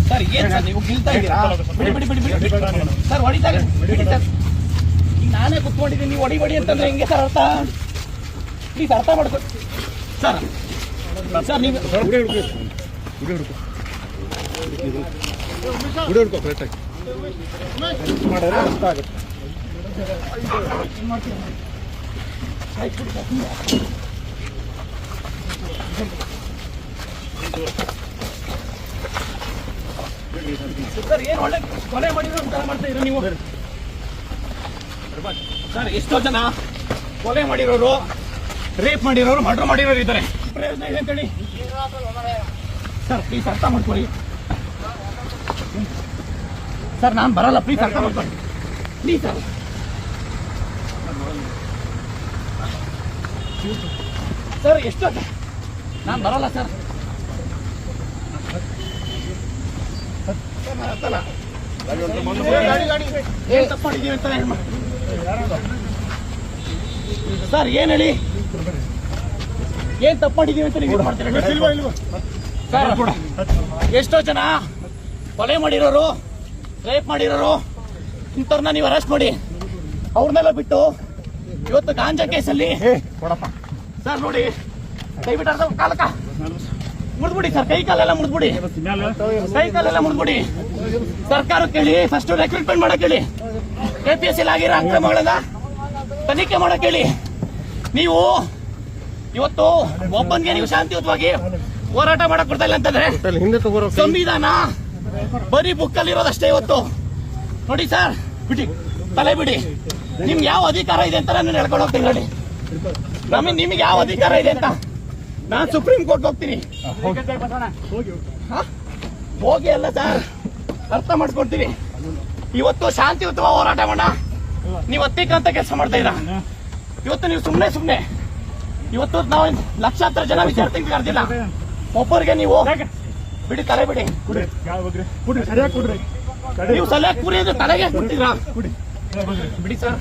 Sir ಏನ್ sir ನೀವು ಗಿಲ್ತಾ ಇದ್ದೀರಾ? ಬಿಡಿ ಬಿಡಿ ಬಿಡಿ ಬಿಡಿ ಸರ್, ಹೊಡಿತಾರೆ ಬಿಡಿ ಸರ್. ಈಗ ನಾನೇ ಕುತ್ಕೊಂಡಿದ್ದೀನಿ, ನೀವು ಹೊಡಿ ಅಂತಂದ್ರೆ ಹೆಂಗೆ ಸರ್ ಅರ್ಥ? ಪ್ಲೀಸ್ ಅರ್ಥ ಮಾಡ್ಕೊ ಸರ್. ಸರ್ ನೀವು ಮಾಡಿದ್ರೆ ಅರ್ಥ ಆಗುತ್ತೆ. ಸರ್ ಏನು ಒಳ್ಳೆ ಕೊಲೆ ಮಾಡಿರೋ ಮಾಡ್ತಾ ಇರೋ ನೀವು ಸರ್. ಎಷ್ಟೋ ಜನ ಕೊಲೆ ಮಾಡಿರೋರು, ರೇಪ್ ಮಾಡಿರೋರು, ಮರ್ಡರ್ ಮಾಡಿರೋರು ಇದ್ದಾರೆ. ಪ್ರಯೋಜನ ಇದೆ ಅಂತೇಳಿ ಸರ್ ಪ್ಲೀಸ್ ಅರ್ಥ ಮಾಡ್ಕೊಳ್ಳಿ ಸರ್. ನಾನು ಬರಲ್ಲ, ಪ್ಲೀಸ್ ಅರ್ಥ ಮಾಡ್ಕೊಳ್ಳಿ ಪ್ಲೀಸ್ ಸರ್. ಸರ್ ಎಷ್ಟು ನಾನು ಬರಲ್ಲ ಸರ್. ಏನ್ ತಪ್ಪು ಮಾಡಿದೀವಿ ಅಂತ ಸರ್, ಏನ್ ಹೇಳಿ, ಏನ್ ತಪ್ಪು ಮಾಡಿದೀವಿ ಅಂತ ನೀವು ಮಾಡ್ತೀರಾ ಸರ್? ಎಷ್ಟೋ ಜನ ಕೊಲೆ ಮಾಡಿರೋರು, ರೇಪ್ ಮಾಡಿರೋರು ಇಂಥವ್ರನ್ನ ನೀವು ಅರೆಸ್ಟ್ ಮಾಡಿ ಅವ್ರನ್ನೆಲ್ಲ ಬಿಟ್ಟು ಇವತ್ತು ಗಾಂಜಾ ಕೇಸಲ್ಲಿ ಸರ್ ನೋಡಿ, ದಯವಿಟ್ಟು ಅರ್ಧ ಕಾಲಕ್ಕ ಮುಡ್ಬಿಡಿ ಸರ್, ಕೈ ಕಾಲೆಲ್ಲ ಮುಡ್ಬಿಡಿ, ಕೈ ಕಾಲೆಲ್ಲ ಮುಡ್ಬಿಡಿ. ಸರ್ಕಾರಕ್ಕೆ ಹೇಳಿ ಫಸ್ಟ್ ರೆಕ್ರೂಟ್ಮೆಂಟ್ ಮಾಡಕ್ ಹೇಳಿ, KPSC ಆಗಿರೋ ಅಕ್ರಮಗಳನ್ನ ತನಿಖೆ ಮಾಡಕ್ ಹೇಳಿ. ನೀವು ಇವತ್ತು ಒಬ್ಬನ್ಗೆ ನೀವು ಶಾಂತಿಯುತವಾಗಿ ಹೋರಾಟ ಮಾಡಕ್ ಕೊಡ್ತಾ ಇಲ್ಲ ಅಂತಂದ್ರೆ ಸಂವಿಧಾನ ಬರೀ ಬುಕ್ ಅಲ್ಲಿ ಇರೋದಷ್ಟೇ. ಇವತ್ತು ನೋಡಿ ಸರ್, ಬಿಡಿ ತಲೆ ಬಿಡಿ. ನಿಮ್ಗೆ ಯಾವ ಅಧಿಕಾರ ಇದೆ ಅಂತ ನಾನು ಹೇಳ್ಕೊಂಡು ಹೋಗ್ತೀನಿ ನೋಡಿ. ನಿಮಗೆ ಯಾವ ಅಧಿಕಾರ ಇದೆ ಅಂತ ನಾನು ಸುಪ್ರೀಂ ಕೋರ್ಟ್ ಹೋಗ್ತೀನಿ. ಹೋಗಿ ಅಲ್ಲ ಸರ್, ಅರ್ಥ ಮಾಡ್ಕೊಡ್ತೀನಿ. ಇವತ್ತು ಶಾಂತಿಯುತವಾಗಿ ಹೋರಾಟ ಮಾಡೋಣ. ನೀವು ಅತ್ತಿಕ್ಕಂತ ಕೆಲಸ ಮಾಡ್ತಾ ಇದ್ದೀರಾ. ಇವತ್ತು ನೀವು ಸುಮ್ಮನೆ ಇವತ್ತು ನಾವು ಲಕ್ಷಾಂತರ ಜನ ವಿದ್ಯಾರ್ಥಿಗಳು ಕರೆದಿಲ್ಲ. ಒಬ್ಬರಿಗೆ ನೀವು ಬಿಡಿ, ತಲೆ ಬಿಡಿ. ನೀವು ಸಲಹೆ ಕೂರಿದ್ರೆ ತಲೆಗೆ ಕೊಟ್ಟಿದ್ರಾ? ಬಿಡಿ ಸರ್,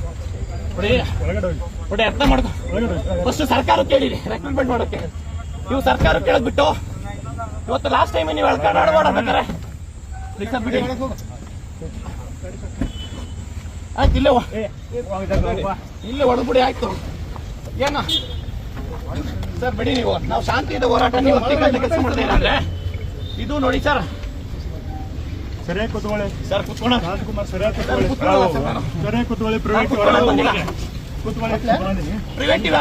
ನೋಡಿ ಅರ್ಥ ಮಾಡ್ಕೊ. ಫಸ್ಟ್ ಸರ್ಕಾರ ಕೇಳಿರಿ ರೆಕ್ರೂಟ್ಮೆಂಟ್ ಮಾಡೋಕೆ. ನೀವು ಸರ್ಕಾರ ಕೇಳದ್ಬಿಟ್ಟು ಇವತ್ತು ಲಾಸ್ಟ್ ಟೈಮ್ ನೀವು ಹೇಳ್ಬೇಕಾರೆ ಬಿಡಿ ಆಯ್ತು. ಇಲ್ಲೇ ಹೊಡೆದ್ಬಿಡಿ ಆಯ್ತು. ಏನ ಸರ್ ಬಿಡಿ. ನೀವು ನಾವು ಶಾಂತಿಯುತ ಹೋರಾಟ ನೀವು ಕೆಲಸ ಮಾಡದೇ ಇದ್ರೆ ಇದು ನೋಡಿ ಸರ್. ಸರಿಯಾಗಿ ಕೂತ್ಕೊಳ್ಳಿ ಸರ್, ಕೂತ್ಕೊಳ್ಳೋಣ. ರಾಜ್ಕುಮಾರ್ ಸರಿಯಾಗಿ ಕೂತ್ಕೊಳ್ಳಿ. ಪ್ರಿವೆಂಟಿವ್